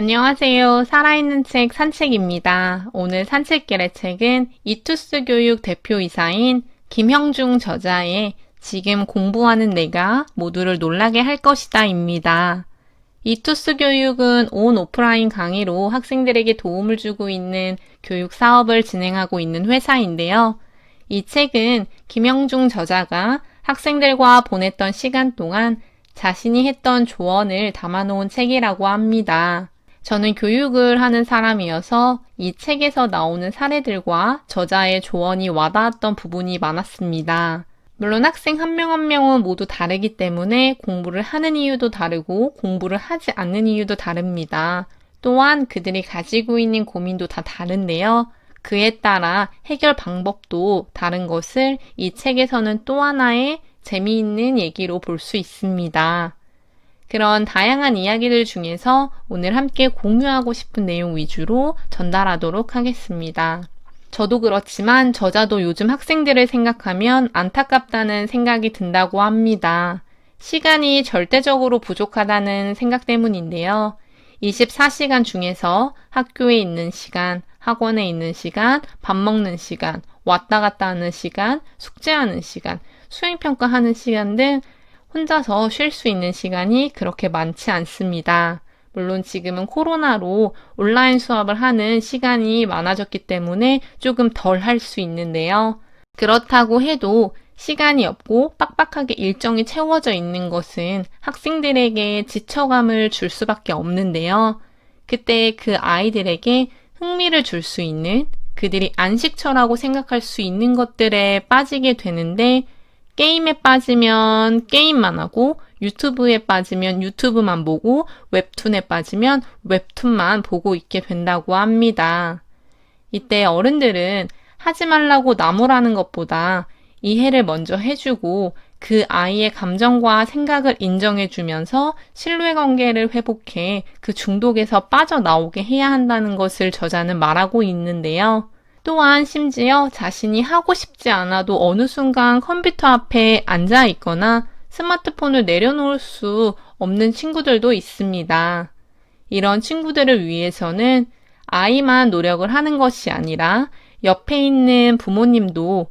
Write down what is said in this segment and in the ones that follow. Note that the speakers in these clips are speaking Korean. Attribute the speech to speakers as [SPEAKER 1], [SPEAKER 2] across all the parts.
[SPEAKER 1] 안녕하세요. 살아있는 책 산책입니다. 오늘 산책길의 책은 이투스 교육 대표이사인 김형중 저자의 지금 공부하는 내가 모두를 놀라게 할 것이다 입니다. 이투스 교육은 온 오프라인 강의로 학생들에게 도움을 주고 있는 교육 사업을 진행하고 있는 회사인데요. 이 책은 김형중 저자가 학생들과 보냈던 시간 동안 자신이 했던 조언을 담아놓은 책이라고 합니다. 저는 교육을 하는 사람이어서 이 책에서 나오는 사례들과 저자의 조언이 와닿았던 부분이 많았습니다. 물론 학생 한 명 한 명은 모두 다르기 때문에 공부를 하는 이유도 다르고 공부를 하지 않는 이유도 다릅니다. 또한 그들이 가지고 있는 고민도 다 다른데요. 그에 따라 해결 방법도 다른 것을 이 책에서는 또 하나의 재미있는 얘기로 볼 수 있습니다. 그런 다양한 이야기들 중에서 오늘 함께 공유하고 싶은 내용 위주로 전달하도록 하겠습니다. 저도 그렇지만 저자도 요즘 학생들을 생각하면 안타깝다는 생각이 든다고 합니다. 시간이 절대적으로 부족하다는 생각 때문인데요. 24시간 중에서 학교에 있는 시간, 학원에 있는 시간, 밥 먹는 시간, 왔다 갔다 하는 시간, 숙제하는 시간, 수행평가하는 시간 등 혼자서 쉴 수 있는 시간이 그렇게 많지 않습니다. 물론 지금은 코로나로 온라인 수업을 하는 시간이 많아졌기 때문에 조금 덜 할 수 있는데요. 그렇다고 해도 시간이 없고 빡빡하게 일정이 채워져 있는 것은 학생들에게 지쳐감을 줄 수밖에 없는데요. 그때 그 아이들에게 흥미를 줄 수 있는, 그들이 안식처라고 생각할 수 있는 것들에 빠지게 되는데, 게임에 빠지면 게임만 하고, 유튜브에 빠지면 유튜브만 보고, 웹툰에 빠지면 웹툰만 보고 있게 된다고 합니다. 이때 어른들은 하지 말라고 나무라는 것보다 이해를 먼저 해주고 그 아이의 감정과 생각을 인정해주면서 신뢰관계를 회복해 그 중독에서 빠져나오게 해야 한다는 것을 저자는 말하고 있는데요. 또한 심지어 자신이 하고 싶지 않아도 어느 순간 컴퓨터 앞에 앉아 있거나 스마트폰을 내려놓을 수 없는 친구들도 있습니다. 이런 친구들을 위해서는 아이만 노력을 하는 것이 아니라 옆에 있는 부모님도,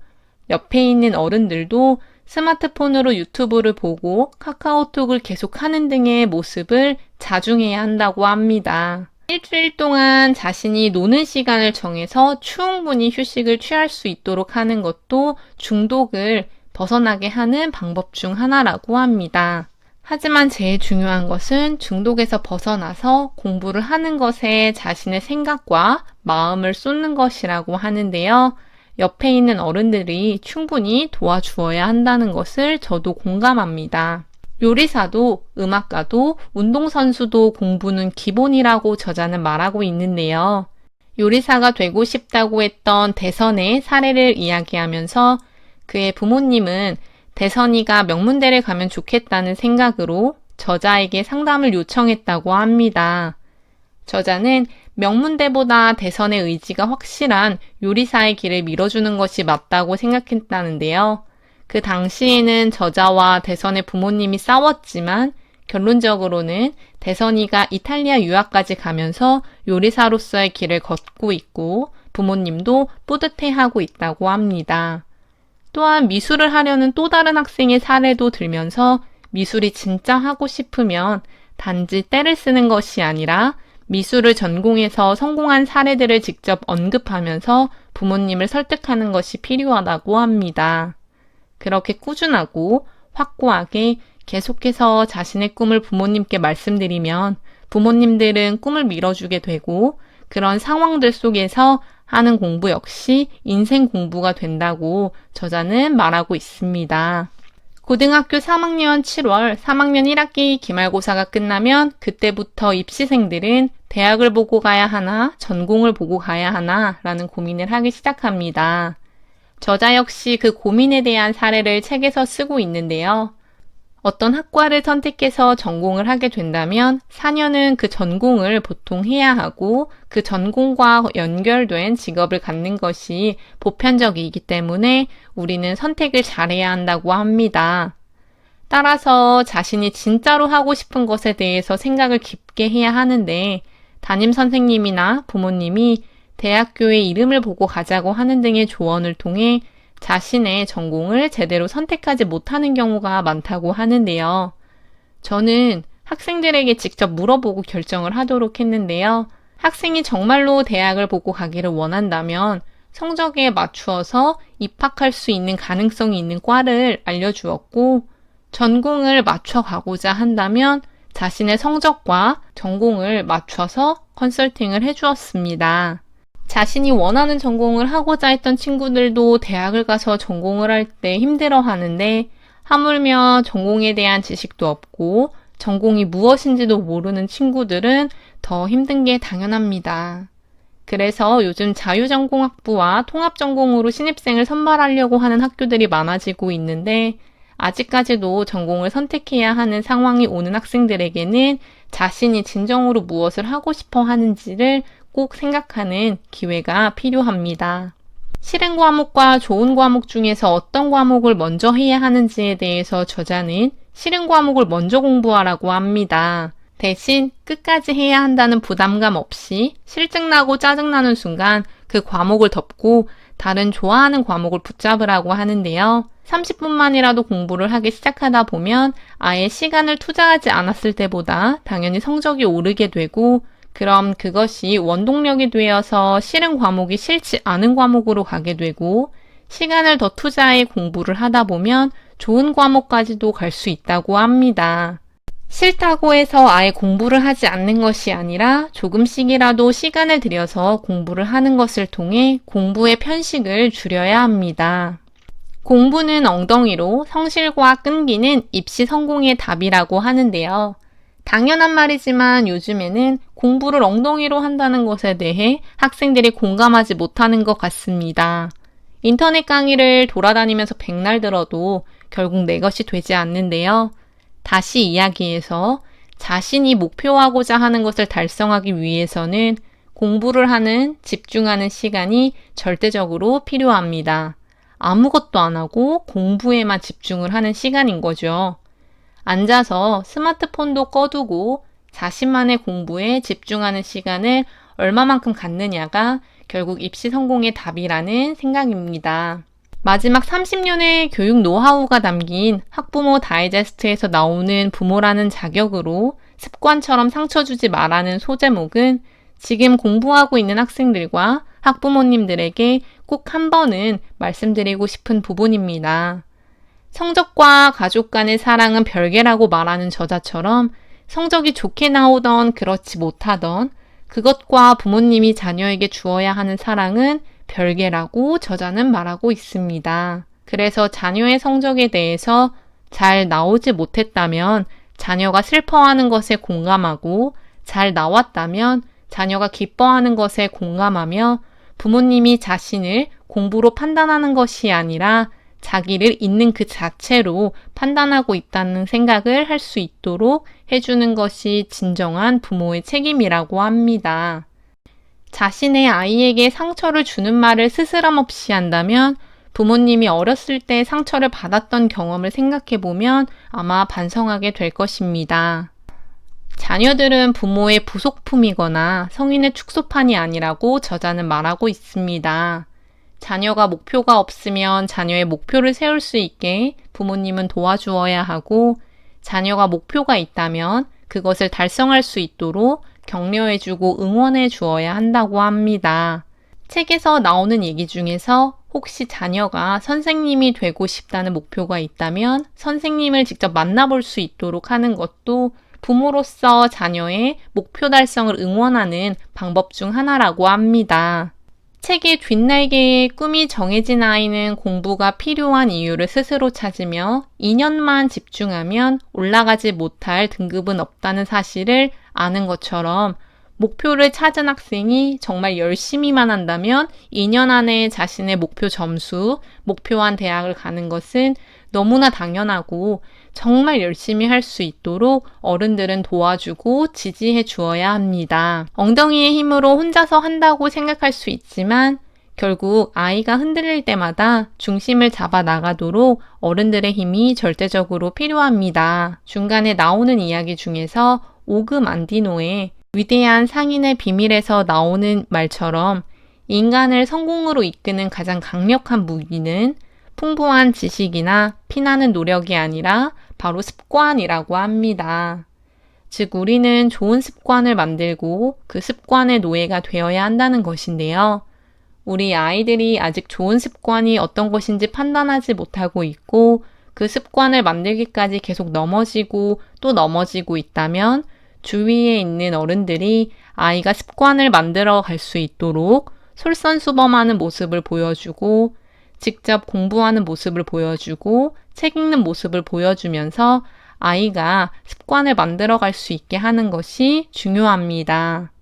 [SPEAKER 1] 옆에 있는 어른들도 스마트폰으로 유튜브를 보고 카카오톡을 계속하는 등의 모습을 자중해야 한다고 합니다. 일주일 동안 자신이 노는 시간을 정해서 충분히 휴식을 취할 수 있도록 하는 것도 중독을 벗어나게 하는 방법 중 하나라고 합니다. 하지만 제일 중요한 것은 중독에서 벗어나서 공부를 하는 것에 자신의 생각과 마음을 쏟는 것이라고 하는데요. 옆에 있는 어른들이 충분히 도와주어야 한다는 것을 저도 공감합니다. 요리사도, 음악가도, 운동선수도 공부는 기본이라고 저자는 말하고 있는데요. 요리사가 되고 싶다고 했던 대선의 사례를 이야기하면서 그의 부모님은 대선이가 명문대를 가면 좋겠다는 생각으로 저자에게 상담을 요청했다고 합니다. 저자는 명문대보다 대선의 의지가 확실한 요리사의 길을 밀어주는 것이 맞다고 생각했다는데요. 그 당시에는 저자와 대선의 부모님이 싸웠지만 결론적으로는 대선이가 이탈리아 유학까지 가면서 요리사로서의 길을 걷고 있고 부모님도 뿌듯해하고 있다고 합니다. 또한 미술을 하려는 또 다른 학생의 사례도 들면서 미술이 진짜 하고 싶으면 단지 때를 쓰는 것이 아니라 미술을 전공해서 성공한 사례들을 직접 언급하면서 부모님을 설득하는 것이 필요하다고 합니다. 그렇게 꾸준하고 확고하게 계속해서 자신의 꿈을 부모님께 말씀드리면 부모님들은 꿈을 밀어주게 되고 그런 상황들 속에서 하는 공부 역시 인생 공부가 된다고 저자는 말하고 있습니다. 고등학교 3학년 7월 3학년 1학기 기말고사가 끝나면 그때부터 입시생들은 대학을 보고 가야 하나, 전공을 보고 가야 하나 라는 고민을 하기 시작합니다. 저자 역시 그 고민에 대한 사례를 책에서 쓰고 있는데요. 어떤 학과를 선택해서 전공을 하게 된다면 4년은 그 전공을 보통 해야 하고 그 전공과 연결된 직업을 갖는 것이 보편적이기 때문에 우리는 선택을 잘해야 한다고 합니다. 따라서 자신이 진짜로 하고 싶은 것에 대해서 생각을 깊게 해야 하는데 담임 선생님이나 부모님이 대학교의 이름을 보고 가자고 하는 등의 조언을 통해 자신의 전공을 제대로 선택하지 못하는 경우가 많다고 하는데요. 저는 학생들에게 직접 물어보고 결정을 하도록 했는데요. 학생이 정말로 대학을 보고 가기를 원한다면 성적에 맞추어서 입학할 수 있는 가능성이 있는 과를 알려주었고, 전공을 맞춰가고자 한다면 자신의 성적과 전공을 맞춰서 컨설팅을 해주었습니다. 자신이 원하는 전공을 하고자 했던 친구들도 대학을 가서 전공을 할 때 힘들어 하는데, 하물며 전공에 대한 지식도 없고 전공이 무엇인지도 모르는 친구들은 더 힘든 게 당연합니다. 그래서 요즘 자유전공학부와 통합전공으로 신입생을 선발하려고 하는 학교들이 많아지고 있는데, 아직까지도 전공을 선택해야 하는 상황이 오는 학생들에게는 자신이 진정으로 무엇을 하고 싶어 하는지를 꼭 생각하는 기회가 필요합니다. 싫은 과목과 좋은 과목 중에서 어떤 과목을 먼저 해야 하는지에 대해서 저자는 싫은 과목을 먼저 공부하라고 합니다. 대신 끝까지 해야 한다는 부담감 없이 실증나고 짜증나는 순간 그 과목을 덮고 다른 좋아하는 과목을 붙잡으라고 하는데요. 30분만이라도 공부를 하기 시작하다 보면 아예 시간을 투자하지 않았을 때보다 당연히 성적이 오르게 되고, 그럼 그것이 원동력이 되어서 싫은 과목이 싫지 않은 과목으로 가게 되고, 시간을 더 투자해 공부를 하다 보면 좋은 과목까지도 갈 수 있다고 합니다. 싫다고 해서 아예 공부를 하지 않는 것이 아니라 조금씩이라도 시간을 들여서 공부를 하는 것을 통해 공부의 편식을 줄여야 합니다. 공부는 엉덩이로, 성실과 끈기는 입시 성공의 답이라고 하는데요. 당연한 말이지만 요즘에는 공부를 엉덩이로 한다는 것에 대해 학생들이 공감하지 못하는 것 같습니다. 인터넷 강의를 돌아다니면서 백날 들어도 결국 내 것이 되지 않는데요. 다시 이야기해서 자신이 목표하고자 하는 것을 달성하기 위해서는 공부를 하는, 집중하는 시간이 절대적으로 필요합니다. 아무것도 안 하고 공부에만 집중을 하는 시간인 거죠. 앉아서 스마트폰도 꺼두고 자신만의 공부에 집중하는 시간을 얼마만큼 갖느냐가 결국 입시 성공의 답이라는 생각입니다. 마지막 30년의 교육 노하우가 담긴 학부모 다이제스트에서 나오는 부모라는 자격으로 습관처럼 상처 주지 말라는 소제목은 지금 공부하고 있는 학생들과 학부모님들에게 꼭 한 번은 말씀드리고 싶은 부분입니다. 성적과 가족 간의 사랑은 별개라고 말하는 저자처럼 성적이 좋게 나오던 그렇지 못하던 그것과 부모님이 자녀에게 주어야 하는 사랑은 별개라고 저자는 말하고 있습니다. 그래서 자녀의 성적에 대해서 잘 나오지 못했다면 자녀가 슬퍼하는 것에 공감하고, 잘 나왔다면 자녀가 기뻐하는 것에 공감하며, 부모님이 자신을 공부로 판단하는 것이 아니라 자기를 있는 그 자체로 판단하고 있다는 생각을 할 수 있도록 해주는 것이 진정한 부모의 책임이라고 합니다. 자신의 아이에게 상처를 주는 말을 스스럼 없이 한다면 부모님이 어렸을 때 상처를 받았던 경험을 생각해보면 아마 반성하게 될 것입니다. 자녀들은 부모의 부속품이거나 성인의 축소판이 아니라고 저자는 말하고 있습니다. 자녀가 목표가 없으면 자녀의 목표를 세울 수 있게 부모님은 도와주어야 하고, 자녀가 목표가 있다면 그것을 달성할 수 있도록 격려해주고 응원해 주어야 한다고 합니다. 책에서 나오는 얘기 중에서 혹시 자녀가 선생님이 되고 싶다는 목표가 있다면 선생님을 직접 만나볼 수 있도록 하는 것도 부모로서 자녀의 목표 달성을 응원하는 방법 중 하나라고 합니다. 책의 뒷날개에 꿈이 정해진 아이는 공부가 필요한 이유를 스스로 찾으며 2년만 집중하면 올라가지 못할 등급은 없다는 사실을 아는 것처럼, 목표를 찾은 학생이 정말 열심히만 한다면 2년 안에 자신의 목표 점수, 목표한 대학을 가는 것은 너무나 당연하고, 정말 열심히 할 수 있도록 어른들은 도와주고 지지해 주어야 합니다. 엉덩이의 힘으로 혼자서 한다고 생각할 수 있지만 결국 아이가 흔들릴 때마다 중심을 잡아 나가도록 어른들의 힘이 절대적으로 필요합니다. 중간에 나오는 이야기 중에서 오그 만디노의 위대한 상인의 비밀에서 나오는 말처럼 인간을 성공으로 이끄는 가장 강력한 무기는 풍부한 지식이나 피나는 노력이 아니라 바로 습관이라고 합니다. 즉, 우리는 좋은 습관을 만들고 그 습관의 노예가 되어야 한다는 것인데요. 우리 아이들이 아직 좋은 습관이 어떤 것인지 판단하지 못하고 있고 그 습관을 만들기까지 계속 넘어지고 또 넘어지고 있다면 주위에 있는 어른들이 아이가 습관을 만들어 갈 수 있도록 솔선수범하는 모습을 보여주고 직접 공부하는 모습을 보여주고 책 읽는 모습을 보여주면서 아이가 습관을 만들어 갈 수 있게 하는 것이 중요합니다.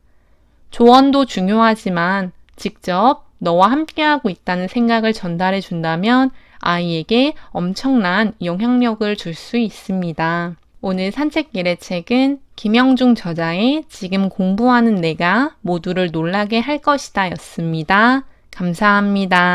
[SPEAKER 1] 조언도 중요하지만 직접 너와 함께하고 있다는 생각을 전달해 준다면 아이에게 엄청난 영향력을 줄 수 있습니다. 오늘 산책길의 책은 김영중 저자의 지금 공부하는 내가 모두를 놀라게 할 것이다 였습니다. 감사합니다.